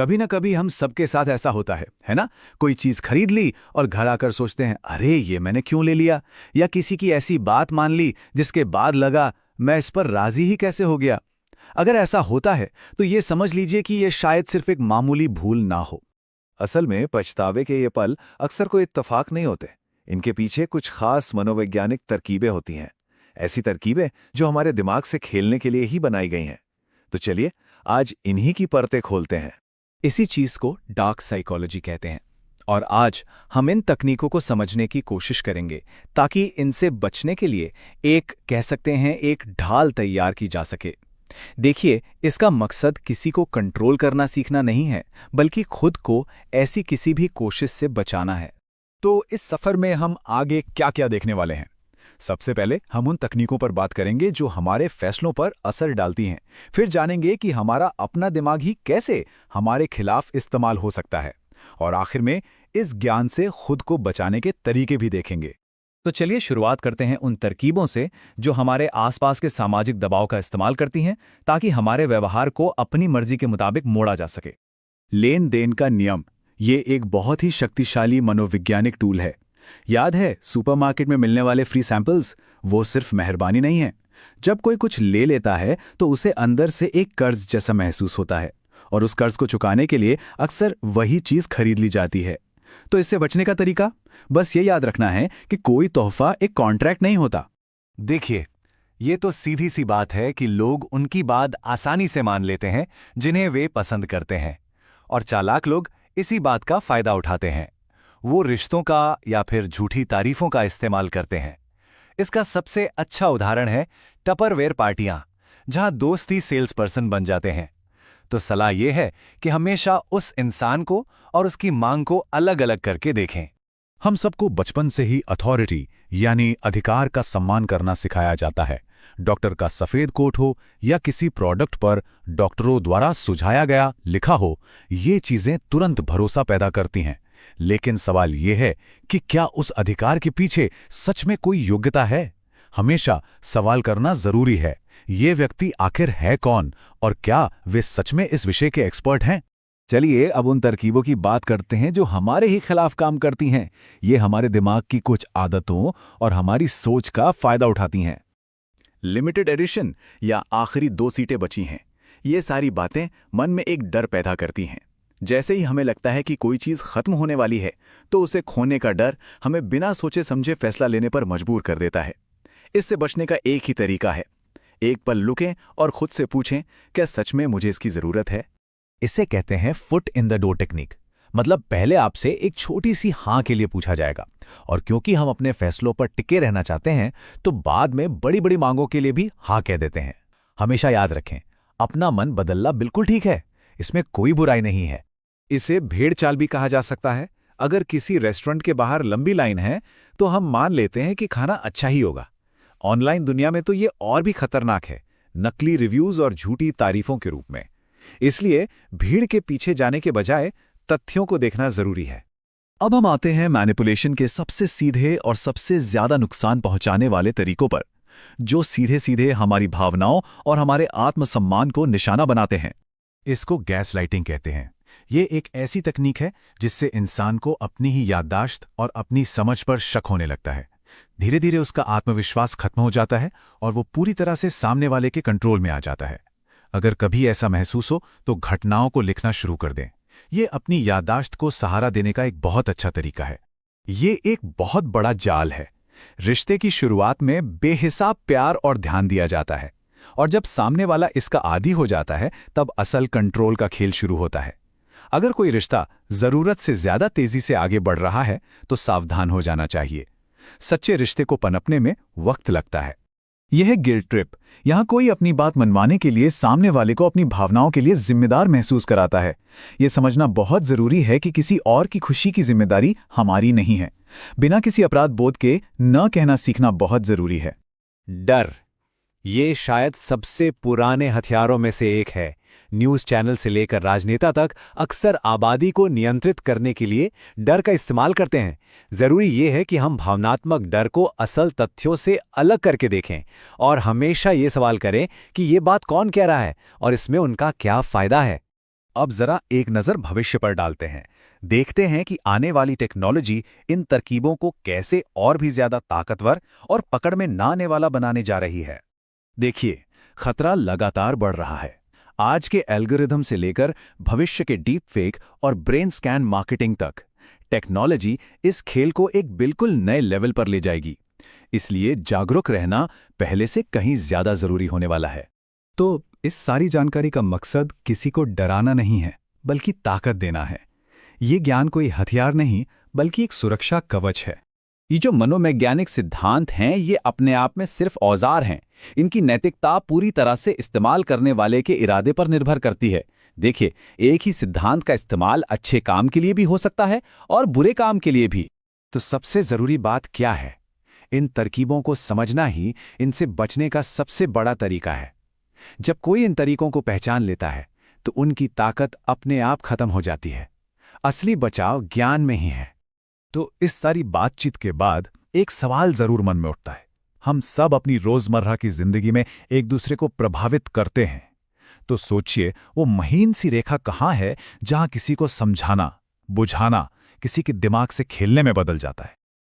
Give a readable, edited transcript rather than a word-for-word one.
कभी ना कभी हम सबके साथ ऐसा होता है ना? कोई चीज खरीद ली और घर आकर सोचते हैं, अरे ये मैंने क्यों ले लिया? या किसी की ऐसी बात मान ली जिसके बाद लगा मैं इस पर राजी ही कैसे हो गया? अगर ऐसा होता है तो ये समझ लीजिए कि ये शायद सिर्फ एक मामूली भूल ना हो। असल में पछतावे के ये पल अक्सर कोई इत्तेफाक नहीं होते। इनके पीछे कुछ खास मनोवैज्ञानिक तरकीबें होती हैं। ऐसी तरकीबें जो हमारे दिमाग से खेलने के लिए ही बनाई गई हैं। तो चलिए आज इन्हीं की परतें खोलते हैं। इसी चीज को डार्क साइकोलॉजी कहते हैं और आज हम इन तकनीकों को समझने की कोशिश करेंगे ताकि इनसे बचने के लिए कह सकते हैं एक ढाल तैयार की जा सके। देखिए, इसका मकसद किसी को कंट्रोल करना सीखना नहीं है, बल्कि खुद को ऐसी किसी भी कोशिश से बचाना है। तो इस सफर में हम आगे क्या-क्या देखने वाले हैं? सबसे पहले हम उन तकनीकों पर बात करेंगे जो हमारे फैसलों पर असर डालती हैं। फिर जानेंगे कि हमारा अपना दिमाग ही कैसे हमारे खिलाफ इस्तेमाल हो सकता है। और आखिर में इस ज्ञान से खुद को बचाने के तरीके भी देखेंगे। तो चलिए शुरुआत करते हैं उन तरकीबों से जो हमारे आसपास के सामाजिक दबाव का इस्तेमाल करती हैं ताकि हमारे व्यवहार को अपनी मर्जी के मुताबिक मोड़ा जा सके। लेन देन का नियम, ये एक बहुत ही शक्तिशाली मनोवैज्ञानिक टूल है। याद है सुपरमार्केट में मिलने वाले फ्री सैंपल्स? वो सिर्फ मेहरबानी नहीं है। जब कोई कुछ ले लेता है तो उसे अंदर से एक कर्ज जैसा महसूस होता है और उस कर्ज को चुकाने के लिए अक्सर वही चीज खरीद ली जाती है। तो इससे बचने का तरीका बस ये याद रखना है कि कोई तोहफा एक कॉन्ट्रैक्ट नहीं होता। देखिए, ये तो सीधी सी बात है कि लोग उनकी बात आसानी से मान लेते हैं जिन्हें वे पसंद करते हैं, और चालाक लोग इसी बात का फायदा उठाते हैं। वो रिश्तों का या फिर झूठी तारीफों का इस्तेमाल करते हैं। इसका सबसे अच्छा उदाहरण है टपरवेयर पार्टियां, जहां दोस्त ही सेल्स पर्सन बन जाते हैं। तो सलाह यह है कि हमेशा उस इंसान को और उसकी मांग को अलग अलग करके देखें। हम सबको बचपन से ही अथॉरिटी यानी अधिकार का सम्मान करना सिखाया जाता है। डॉक्टर का सफेद कोट हो या किसी प्रोडक्ट पर डॉक्टरों द्वारा सुझाया गया लिखा हो, ये चीजें तुरंत भरोसा पैदा करती हैं। लेकिन सवाल यह है कि क्या उस अधिकार के पीछे सच में कोई योग्यता है? हमेशा सवाल करना जरूरी है, ये व्यक्ति आखिर है कौन और क्या वे सच में इस विषय के एक्सपर्ट हैं? चलिए अब उन तरकीबों की बात करते हैं जो हमारे ही खिलाफ काम करती हैं। ये हमारे दिमाग की कुछ आदतों और हमारी सोच का फायदा उठाती हैं। लिमिटेड एडिशन या आखिरी 2 सीटें बची हैं, ये सारी बातें मन में एक डर पैदा करती हैं। जैसे ही हमें लगता है कि कोई चीज़ खत्म होने वाली है तो उसे खोने का डर हमें बिना सोचे समझे फैसला लेने पर मजबूर कर देता है। इससे बचने का एक ही तरीका है, एक पल रुकें और खुद से पूछें, क्या सच में मुझे इसकी ज़रूरत है? इसे कहते हैं foot in the door technique. मतलब पहले आपसे एक छोटी सी हाँ के लिए पूछा जाएगा, और क्योंकि हम अपने फैसलों पर टिके रहना चाहते हैं तो बाद में बड़ी बड़ी मांगों के लिए भी हाँ कह देते हैं। हमेशा याद रखें, अपना मन बदलना बिल्कुल ठीक है, इसमें कोई बुराई नहीं है। इसे भेड़ चाल भी कहा जा सकता है। अगर किसी रेस्टोरेंट के बाहर लंबी लाइन है तो हम मान लेते हैं कि खाना अच्छा ही होगा। ऑनलाइन दुनिया में तो ये और भी खतरनाक है, नकली रिव्यूज और झूठी तारीफों के रूप में। इसलिए भीड़ के पीछे जाने के बजाय तथ्यों को देखना जरूरी है। अब हम आते हैं मैनिपुलेशन के सबसे सीधे और सबसे ज्यादा नुकसान पहुंचाने वाले तरीकों पर, जो सीधे सीधे हमारी भावनाओं और हमारे आत्मसम्मान को निशाना बनाते हैं। इसको गैस लाइटिंग कहते हैं। ये एक ऐसी तकनीक है जिससे इंसान को अपनी ही याददाश्त और अपनी समझ पर शक होने लगता है। धीरे धीरे उसका आत्मविश्वास खत्म हो जाता है और वो पूरी तरह से सामने वाले के कंट्रोल में आ जाता है। अगर कभी ऐसा महसूस हो तो घटनाओं को लिखना शुरू कर दें। ये अपनी याददाश्त को सहारा देने का एक बहुत अच्छा तरीका है। ये एक बहुत बड़ा जाल है। रिश्ते की शुरुआत में बेहिसाब प्यार और ध्यान दिया जाता है, और जब सामने वाला इसका आदी हो जाता है तब असल कंट्रोल का खेल शुरू होता है। अगर कोई रिश्ता जरूरत से ज्यादा तेजी से आगे बढ़ रहा है तो सावधान हो जाना चाहिए। सच्चे रिश्ते को पनपने में वक्त लगता है। यह है गिल्ट ट्रिप। यहां कोई अपनी बात मनवाने के लिए सामने वाले को अपनी भावनाओं के लिए जिम्मेदार महसूस कराता है। यह समझना बहुत जरूरी है कि किसी और की खुशी की जिम्मेदारी हमारी नहीं है। बिना किसी अपराध बोध के न कहना सीखना बहुत जरूरी है। डर, ये शायद सबसे पुराने हथियारों में से एक है। न्यूज़ चैनल से लेकर राजनेता तक अक्सर आबादी को नियंत्रित करने के लिए डर का इस्तेमाल करते हैं। ज़रूरी ये है कि हम भावनात्मक डर को असल तथ्यों से अलग करके देखें और हमेशा ये सवाल करें कि ये बात कौन कह रहा है और इसमें उनका क्या फ़ायदा है। अब जरा एक नजर भविष्य पर डालते हैं। देखते हैं कि आने वाली टेक्नोलॉजी इन तरकीबों को कैसे और भी ज्यादा ताकतवर और पकड़ में ना आने वाला बनाने जा रही है। देखिए, खतरा लगातार बढ़ रहा है। आज के एल्गोरिथम से लेकर भविष्य के डीप फेक और ब्रेन स्कैन मार्केटिंग तक टेक्नोलॉजी इस खेल को एक बिल्कुल नए लेवल पर ले जाएगी। इसलिए जागरूक रहना पहले से कहीं ज्यादा जरूरी होने वाला है। तो इस सारी जानकारी का मकसद किसी को डराना नहीं है, बल्कि ताकत देना है। ये ज्ञान कोई हथियार नहीं, बल्कि एक सुरक्षा कवच है। ये जो मनोवैज्ञानिक सिद्धांत हैं, ये अपने आप में सिर्फ औजार हैं। इनकी नैतिकता पूरी तरह से इस्तेमाल करने वाले के इरादे पर निर्भर करती है। देखिए, एक ही सिद्धांत का इस्तेमाल अच्छे काम के लिए भी हो सकता है और बुरे काम के लिए भी। तो सबसे जरूरी बात क्या है? इन तरकीबों को समझना ही इनसे बचने का सबसे बड़ा तरीका है। जब कोई इन तरीकों को पहचान लेता है, तो उनकी ताकत अपने आप खत्म हो जाती है। असली बचाव ज्ञान में ही है। तो इस सारी बातचीत के बाद एक सवाल जरूर मन में उठता है। हम सब अपनी रोजमर्रा की जिंदगी में एक दूसरे को प्रभावित करते हैं। तो सोचिए, वो महीन सी रेखा कहाँ है जहां किसी को समझाना, बुझाना किसी के दिमाग से खेलने में बदल जाता है।